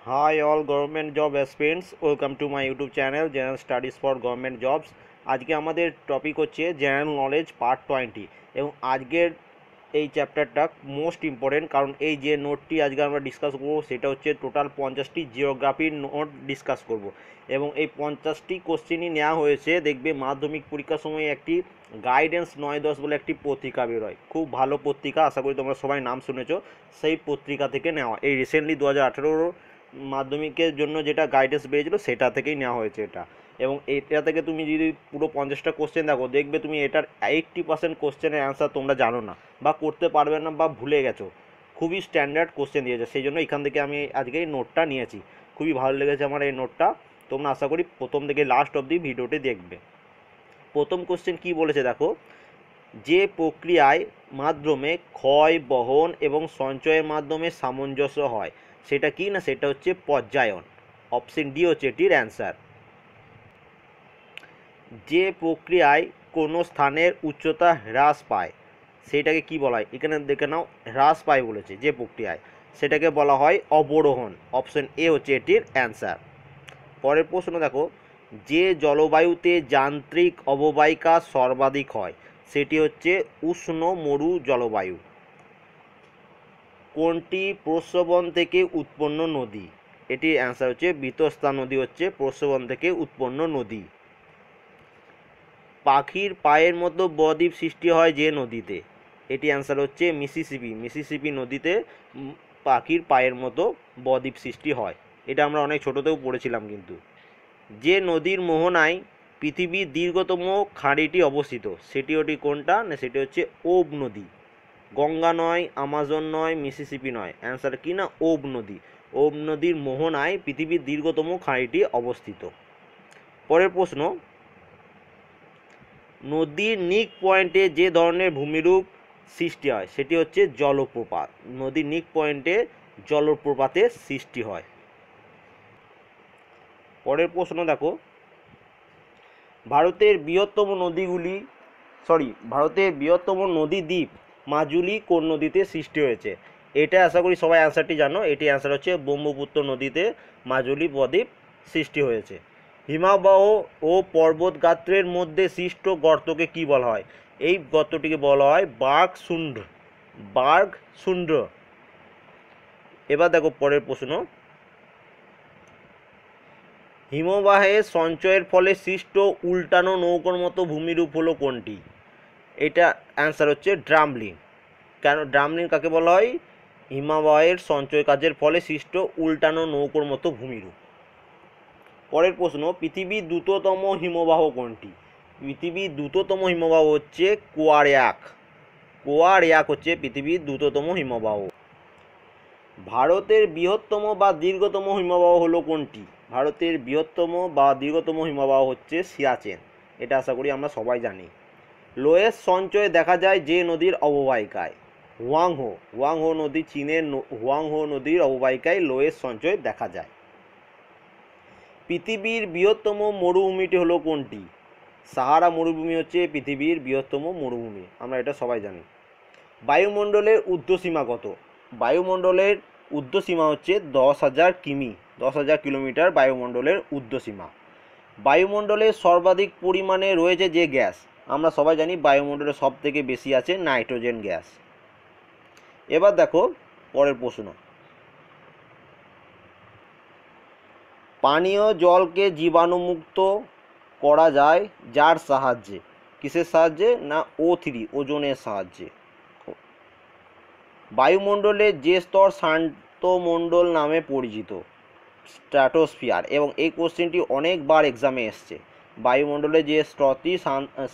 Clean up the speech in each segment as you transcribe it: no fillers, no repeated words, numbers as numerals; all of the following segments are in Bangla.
Hi all government job aspirants, welcome to my YouTube channel General Studies for Government Jobs। আজকে আমাদের টপিক হচ্ছে জেনারেল নলেজ পার্ট 20 এবং আজকের এই চ্যাপ্টারটা মোস্ট ইম্পর্টেন্ট, কারণ এই যে নোটটি আজকে আমরা ডিসকাস করব সেটা হচ্ছে টোটাল 50টি জিওগ্রাফির নোট ডিসকাস করব এবং এই 50টি কোশ্চেনই নেওয়া হয়েছে। দেখবে মাধ্যমিক পরীক্ষার সময় একটি গাইডেন্স 9-10 বলে একটি পত্রিকা বেরোয়, খুব ভালো পত্রিকা, আশা করি তোমরা সবাই নাম শুনেছো। সেই পত্রিকা থেকে নেওয়া, এই রিসেন্টলি 2018 মাধ্যমিকের জন্য যেটা গাইডেন্স বেরিয়েছিল সেটা থেকেই নেওয়া হয়েছে এটা। এবং এটা থেকে তুমি যদি পুরো 50টা কোশ্চেন দেখো, দেখবে তুমি এটার 80% কোশ্চেনের অ্যান্সার তোমরা জানো না বা করতে পারবে না বা ভুলে গেছো। খুবই স্ট্যান্ডার্ড কোশ্চেন দিয়েছে, সেই জন্য এখান থেকে আমি আজকে এই নোটটা নিয়েছি। খুবই ভালো লেগেছে আমার এই নোটটা, তোমরা আশা করি প্রথম থেকে লাস্ট অবধি ভিডিওটি দেখবে। প্রথম কোশ্চেন কি বলেছে দেখো, যে প্রক্রিয়ায় মাধ্যমে ক্ষয়, বহন এবং সঞ্চয়ের মাধ্যমে সামঞ্জস্য হয় সেটা কি না, সেটা হচ্ছে পর্যায়ন। অপশন ডি হচ্ছে এটির অ্যান্সার। যে প্রক্রিয়ায় কোনো স্থানের উচ্চতা হ্রাস পায় সেটাকে কি বলা হয়, এখানে দেখে নাও হ্রাস পায় বলেছে, যে প্রক্রিয়ায় সেটাকে বলা হয় অবরোহণ। অপশন এ হচ্ছে এটির অ্যান্সার। পরের প্রশ্ন দেখো, যে জলবায়ুতে যান্ত্রিক অববাহিকা সর্বাধিক হয় সেটি হচ্ছে উষ্ণ মরু জলবায়ু। কোনটি প্রস্রবণ থেকে উৎপন্ন নদী? এটির অ্যান্সার হচ্ছে বিতস্তা নদী হচ্ছে প্রস্রবণ থেকে উৎপন্ন নদী। পাখির পায়ের মতো বদ্বীপ সৃষ্টি হয় যে নদীতে? এটি অ্যান্সার হচ্ছে মিসিসিপি। মিসিসিপি নদীতে পাখির পায়ের মতো বদ্বীপ সৃষ্টি হয়, এটা আমরা অনেক ছোটোতেও পড়েছিলাম কিন্তু। যে নদীর মোহনায় পৃথিবীর দীর্ঘতম খাঁড়িটি অবস্থিত সেটি ওটি কোনটা না, সেটি হচ্ছে ওব নদী। গঙ্গা নয়, আমাজন নয়, মিসিসিপি নয়, অ্যান্সার কি না ওব নদী। ওব নদীর মোহনায় পৃথিবীর দীর্ঘতম খাঁড়িটি অবস্থিত। পরের প্রশ্ন, নদীর নিক পয়েন্টে যে ধরনের ভূমিরূপ সৃষ্টি হয় সেটি হচ্ছে জলপ্রপাত। নদীর নিক পয়েন্টে জলপ্রপাতের সৃষ্টি হয়। পরের প্রশ্ন দেখো, ভারতের বৃহত্তম নদী দ্বীপ মাজুলি কোন নদীতে সৃষ্টি হয়েছে? এটা আশা করি সবাই অ্যান্সারটি জানো, এটি অ্যান্সার হচ্ছে ব্রহ্মপুত্র নদীতে মাজুলি বদ্বীপ সৃষ্টি হয়েছে। হিমাবহ ও পর্বত গাত্রের মধ্যে সৃষ্ট গর্তকে কি বলা হয়? এই গর্তটিকে বলা হয় বার্গসুন্ড। এবার দেখো পরের প্রশ্ন, হিমবাহের সঞ্চয়ের ফলে সৃষ্ট উল্টানো নৌকোর মতো ভূমিরূপ হলো কোনটি? এটা অ্যান্সার হচ্ছে ড্রামলিন। কেন ড্রামলিন কাকে বলা হয়? হিমবাহের সঞ্চয় কাজের ফলে সৃষ্ট উল্টানো নৌকোর মতো ভূমিরূপ। পরের প্রশ্ন, পৃথিবীর দ্রুততম হিমবাহ কোনটি? পৃথিবীর দ্রুততম হিমবাহ হচ্ছে কোয়ারিয়াক হচ্ছে পৃথিবীর দ্রুততম হিমবাহ। ভারতের বৃহত্তম বা দীর্ঘতম হিমবাহ হলো কোনটি? ভারতের বৃহত্তম বা দীর্ঘতম হিমবাহ হচ্ছে সিয়াচেন, এটা আশা করি আমরা সবাই জানি। লোয়েস সঞ্চয় দেখা যায় যে নদীর অববাহিকায়? হুয়াংহো নদী, চীনের হুয়াংহো নদীর অববাহিকায় লোয়েস সঞ্চয় দেখা যায়। পৃথিবীর বৃহত্তম মরুভূমিটি হলো কোনটি? সাহারা মরুভূমি হচ্ছে পৃথিবীর বৃহত্তম মরুভূমি, আমরা এটা সবাই জানি। বায়ুমণ্ডলের ঊর্ধ্বসীমা কত? বায়ুমণ্ডলের ঊর্ধ্বসীমা হচ্ছে 10,000 কিমি, 10,000 কিলোমিটার বায়ুমণ্ডলের ঊর্ধ্বসীমা। বায়ুমণ্ডলের সর্বাধিক পরিমাণে রয়েছে যে গ্যাস? আমরা সবাই জানি বায়ুমণ্ডলে সব থেকে বেশি আছে নাইট্রোজেন গ্যাস। এবার দেখো পরের প্রশ্ন, পানীয় জলকে জীবাণুমুক্ত করা যায় যার সাহায্যে? কিসের সাহায্যে না O3 ওজনের সাহায্যে। বায়ুমণ্ডলের যে স্তর শান্তমণ্ডল নামে পরিচিত? স্ট্র্যাটোস্ফিয়ার। এবং এই কোশ্চেনটি অনেকবার এক্সামে এসছে। বায়ুমণ্ডলে যে স্তরটি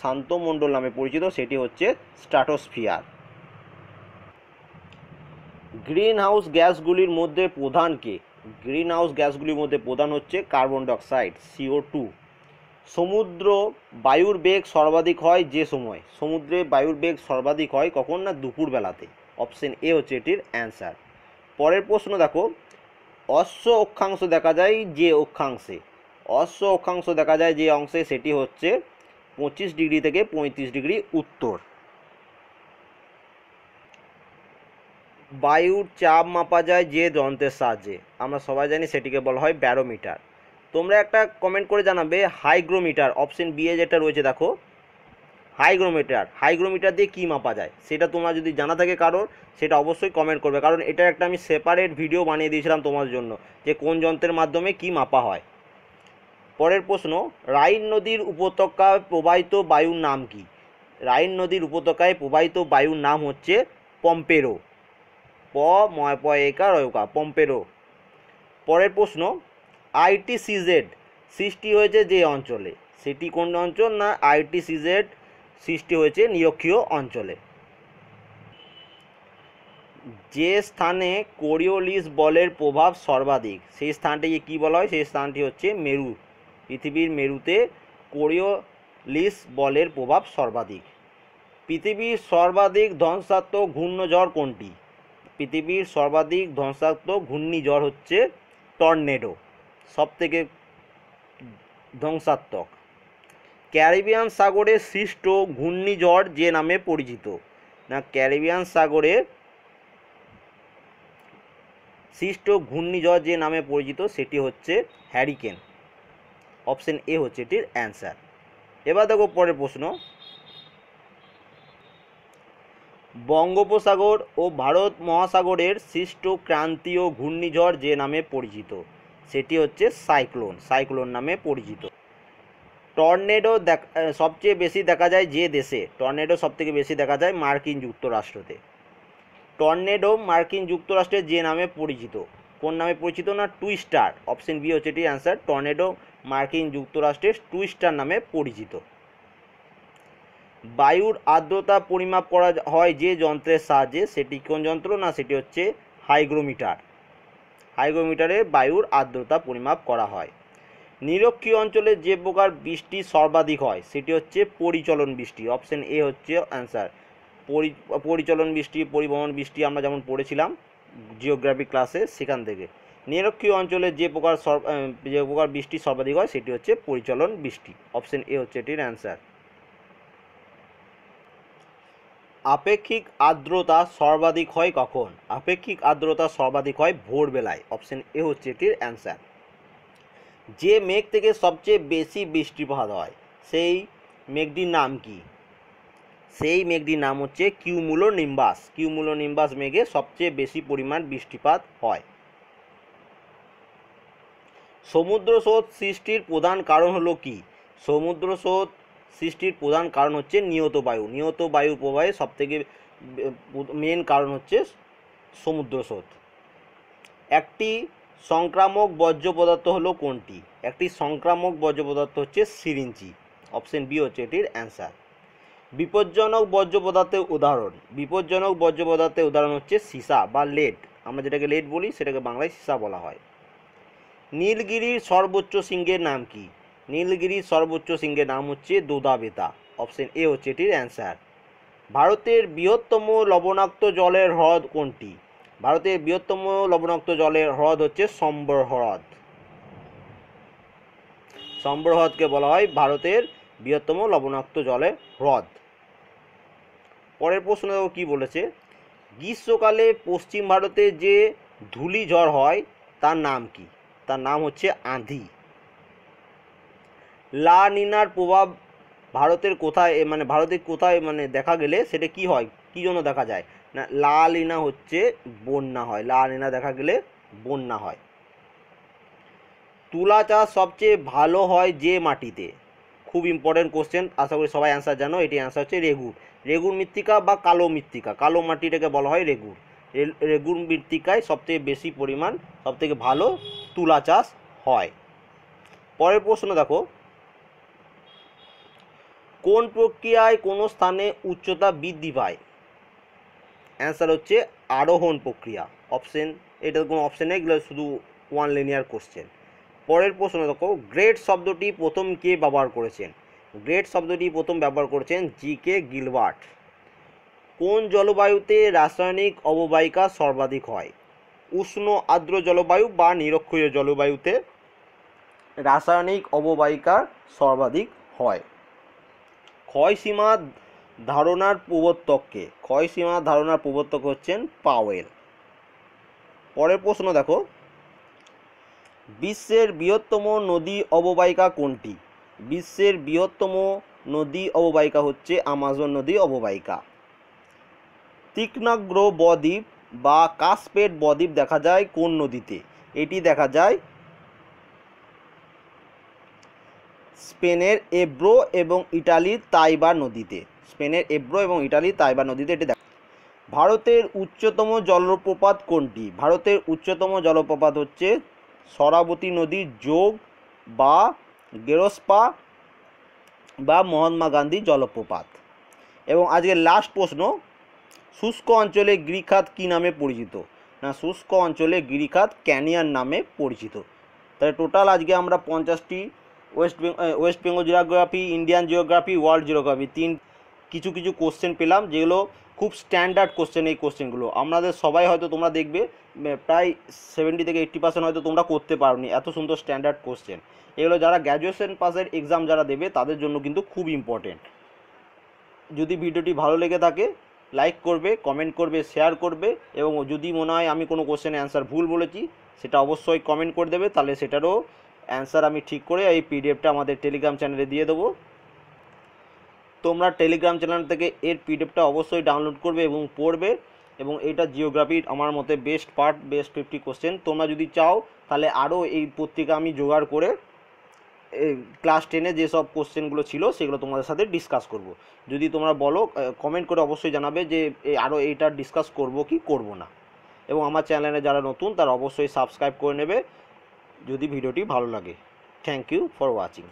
শান্তমণ্ডল নামে পরিচিত সেটি হচ্ছে স্ট্র্যাটোস্ফিয়ার। গ্রিন হাউস গ্যাসগুলির মধ্যে প্রধান কে? গ্রিন হাউস গ্যাসগুলির মধ্যে প্রধান হচ্ছে কার্বন ডাইঅক্সাইড CO2। সমুদ্র বায়ুর বেগ সর্বাধিক হয় যে সময়? সমুদ্রে বায়ুর বেগ সর্বাধিক হয় কখন না দুপুরবেলাতে। অপশন এ হচ্ছে এটির অ্যান্সার। পরের প্রশ্ন দেখো, অশ্ব অক্ষাংশ দেখা যায় যে অংশে সেটি হচ্ছে 25 ডিগ্রি থেকে 35 ডিগ্রি উত্তর। বায়ুর চাপ মাপা যায় যে যন্ত্রের সাহায্যে, আমরা সবাই জানি সেটিকে বলা হয় ব্যারোমিটার। তোমরা একটা কমেন্ট করে জানাবে হাইগ্রোমিটার, অপশন বি এ যেটা রয়েছে দেখো হাইগ্রোমিটার দিয়ে কী মাপা যায়, সেটা তোমরা যদি জানা থাকে কারোর, সেটা অবশ্যই কমেন্ট করবে, কারণ এটা একটা আমি সেপারেট ভিডিও বানিয়ে দিয়েছিলাম তোমার জন্য যে কোন যন্ত্রের মাধ্যমে কি মাপা হয়। পরের প্রশ্ন, রাইন নদীর উপত্যকায় প্রবাহিত বায়ুর নাম কি? রাইন নদীর উপত্যকায় প্রবাহিত বায়ুর নাম হচ্ছে পম্পেরো, প ময় প একা রয়কা, পম্পেরো। পরের প্রশ্ন, আইটিসিজেড সৃষ্টি হয়েছে যে অঞ্চলে, সেটি কোন অঞ্চল? না আইটিসিজেড সৃষ্টি হয়েছে নিরক্ষীয় অঞ্চলে। যে স্থানে কোরিওলিস বলের প্রভাব সর্বাধিক, সেই স্থানটিকে কী বলা হয়? সেই স্থানটি হচ্ছে মেরু। পৃথিবীর মেরুতে কোরিওলিস বলের প্রভাব সর্বাধিক। পৃথিবীর সর্বাধিক ধ্বংসাত্মক ঘূর্ণিঝড় কোনটি? পৃথিবীর সর্বাধিক ধ্বংসাত্মক ঘূর্ণিঝড় হচ্ছে টর্নেডো, সবথেকে ধ্বংসাত্মক। ক্যারিবিয়ান সাগরে সৃষ্ট ঘূর্ণিঝড় যে নামে পরিচিত? না ক্যারিবিয়ান সাগরে সৃষ্ট ঘূর্ণিঝড় যে নামে পরিচিত সেটি হচ্ছে হ্যারিকেন, অপশন এ হচ্ছে এটির অ্যান্সার। এবার দেখো পরের প্রশ্ন, বঙ্গোপসাগর ও ভারত মহাসাগরের সৃষ্ট ক্রান্তীয় ঘূর্ণিঝড় যে নামে পরিচিত, সেটি হচ্ছে সাইক্লোন নামে পরিচিত। টর্নেডো সবচেয়ে বেশি দেখা যায় যে দেশে, টর্নেডো সবথেকে বেশি দেখা যায় মার্কিন যুক্তরাষ্ট্রতে। টর্নেডো মার্কিন যুক্তরাষ্ট্রের যে নামে পরিচিত, কোন নামে পরিচিত? না টুইস্টার, অপশন বি হচ্ছে এটির অ্যান্সার। টর্নেডো মার্কিন যুক্তরাষ্ট্রের টুইস্টার নামে পরিচিত। বায়ুর আর্দ্রতা পরিমাপ করা হয় যে যন্ত্রের সাহায্যে, সেটি কোন যন্ত্র? না সেটি হচ্ছে হাইগ্রোমিটার। হাইগ্রোমিটারে বায়ুর আর্দ্রতা পরিমাপ করা হয়। নিরক্ষীয় অঞ্চলে যে প্রকার বৃষ্টি সর্বাধিক হয় সেটি হচ্ছে পরিচলন বৃষ্টি, অপশন এ হচ্ছে অ্যান্সার। পরিচলন বৃষ্টি, পরিবহন বৃষ্টি আমরা যেমন পড়েছিলাম জিওগ্রাফি ক্লাসে, সেখান থেকে। নিরক্ষীয় অঞ্চলে যে প্রকার বৃষ্টি সর্বাধিক হয় সেটি হচ্ছে পরিচলন বৃষ্টি, অপশন এ হচ্ছে এটির অ্যান্সার। আপেক্ষিক আর্দ্রতা সর্বাধিক হয় কখন? আপেক্ষিক আর্দ্রতা সর্বাধিক হয় ভোরবেলায়, অপশন এ হচ্ছে এটির অ্যান্সার। যে মেঘ থেকে সবচেয়ে বেশি বৃষ্টিপাত হয় সেই মেঘটির নাম কি? সেই মেঘটির নাম হচ্ছে কিউমুলোনিম্বাস। কিউমুলোনিম্বাস মেঘে সবচেয়ে বেশি পরিমাণ বৃষ্টিপাত হয়। সমুদ্র স্রোত সৃষ্টির প্রধান কারণ হলো কি? সমুদ্র স্রোত সৃষ্টির প্রধান কারণ হচ্ছে নিয়ত বায়ু। নিয়ত বায়ু প্রবাহে সবথেকে মেন কারণ হচ্ছে সমুদ্র স্রোত। একটি সংক্রামক বর্জ্য পদার্থ হলো কোনটি? একটি সংক্রামক বর্জ্য পদার্থ হচ্ছে সিরিঞ্জি, অপশন বি হচ্ছে এটির অ্যান্সার। বিপজ্জনক বর্জ্য পদার্থের উদাহরণ, বিপজ্জনক বর্জ্য পদার্থের উদাহরণ হচ্ছে সীসা বা লেড, আমরা যেটাকে লেড বলি সেটাকে বাংলায় সীসা বলা হয়। নীলগিরির সর্বোচ্চ শৃঙ্গের নাম কি? নীলগিরির সর্বোচ্চ শৃঙ্গের নাম হচ্ছে দোদাবেতা, অপশন এ হচ্ছে এটির অ্যান্সার। ভারতের বৃহত্তম লবণাক্ত জলের হ্রদ কোনটি? ভারতের বৃহত্তম লবণাক্ত জলের হ্রদ হচ্ছে সম্বর হ্রদ। সম্বর হ্রদকে বলা হয় ভারতের বৃহত্তম লবণাক্ত জলের হ্রদ। পরের প্রশ্ন কি বলেছে, গ্রীষ্মকালে পশ্চিম ভারতে যে ধূলিঝড় হয় তার নাম কি? তার নাম হচ্ছে আঁধি। লা নিনার প্রভাব ভারতের কোথায় দেখা গেলে সেটা কি হয়, কি জন্য দেখা যায়? না লা নিনা হচ্ছে বন্যা হয়, লা নিনা দেখা গেলে বন্যা হয়। তুলা চাষ সবচেয়ে ভালো হয় যে মাটিতে, খুব ইম্পর্টেন্ট কোশ্চেন, আশা করি সবাই অ্যান্সার জানো। এটি অ্যান্সার হচ্ছে রেগুর। রেগুর মৃত্তিকা বা কালো মৃত্তিকা, কালো মাটিটাকে বলা হয় রেগুর। রেগুর মৃত্তিকায় সবথেকে বেশি পরিমাণ সবথেকে ভালো তুলা চাষ হয়। পরের প্রশ্ন দেখো, কোন প্রক্রিয়ায় কোনো স্থানে উচ্চতা বৃদ্ধি পায়? অ্যান্সার হচ্ছে আরোহণ প্রক্রিয়া, অপশন, এটা কোনো অপশন নেই, এগুলো শুধু ওয়ান লিনিয়ার কোশ্চেন। পরের প্রশ্ন দেখো, গ্রেড শব্দটি প্রথম কে ব্যবহার করেছেন? গ্রেড শব্দটি প্রথম ব্যবহার করেছেন জি.কে. গিলবার্ট। কোন জলবায়ুতে রাসায়নিক অববাহিকা সর্বাধিক হয়? উষ্ণ আর্দ্র জলবায়ু বা নিরক্ষীয় জলবায়ুতে রাসায়নিক অববাহিকা সর্বাধিক হয়। ক্ষয়সীমা ধারণার প্রবর্তককে? ক্ষয়সীমা ধারণার প্রবর্তক হচ্ছেন পাওয়েল, পরের প্রশ্ন দেখো, বিশ্বের বৃহত্তম নদী অববাহিকা কোনটি? বিশ্বের বৃহত্তম নদী অববাহিকা হচ্ছে আমাজন নদী অববাহিকা। তীক্ষ্ণাগ্র বদ্বীপ বা কাসপেড বদ্বীপ দেখা যায় কোন নদীতে? এটি দেখা যায় স্পেনের এব্রো এবং ইটালির তাইবার নদীতে। স্পেনের এব্রো এবং ইটালির তাইবার নদীতে এটি দেখা। ভারতের উচ্চতম জলপ্রপাত কোনটি? ভারতের উচ্চতম জলপ্রপাত হচ্ছে সরাবতী নদীর যোগ বা গেরস্পা বা মহাত্মা গান্ধী জলপ্রপাত। এবং আজকের লাস্ট প্রশ্ন, শুষ্ক অঞ্চলে গিরিখাত কী নামে পরিচিত? না, শুষ্ক অঞ্চলে গিরিখাত ক্যানিয়ন নামে পরিচিত। তাহলে টোটাল আজকে আমরা 50টি West Bengal geography, Indian geography, world geography কিছু কোশ্চেন পেলাম, যেগুলো খুব স্ট্যান্ডার্ড কোশ্চেন। এই কোশ্চেনগুলো আমাদের সবাই হয়তো তোমরা দেখবে প্রায় 70 থেকে 80% হয়তো তোমরা করতে পারোনি, এত সুন্দর স্ট্যান্ডার্ড কোশ্চেন। এগুলো যারা গ্র্যাজুয়েশন পাসের এক্সাম যারা দেবে তাদের জন্য কিন্তু খুব ইম্পর্টেন্ট। যদি ভিডিওটি ভালো লেগে থাকে লাইক করবে, কমেন্ট করবে, শেয়ার করবে, এবং যদি মনে হয় আমি কোনো কোশ্চেনের অ্যান্সার ভুল বলেছি সেটা অবশ্যই কমেন্ট করে দেবে, তাহলে সেটারও অ্যান্সার আমি ঠিক করে এই পিডিএফটা আমাদের টেলিগ্রাম চ্যানেলে দিয়ে দেবো। তোমরা টেলিগ্রাম চ্যানেল থেকে এর পিডিএফটা অবশ্যই ডাউনলোড করবে এবং পড়বে। এবং এটা জিওগ্রাফির আমার মতে বেস্ট পার্ট, বেস্ট 50 কোশ্চেন। তোমরা যদি চাও তাহলে আরও এই পত্রিকা আমি জোগাড় করে ক্লাস 10-এ যেসব কোশ্চেনগুলো ছিল সেগুলো তোমাদের সাথে ডিসকাস করব। যদি তোমরা বলো, কমেন্ট করে অবশ্যই জানাবে যে আরও এইটা ডিসকাস করব কি করব না। এবং আমার চ্যানেলে যারা নতুন তারা অবশ্যই সাবস্ক্রাইব করে নেবে যদি ভিডিওটি ভালো লাগে। Thank you for watching.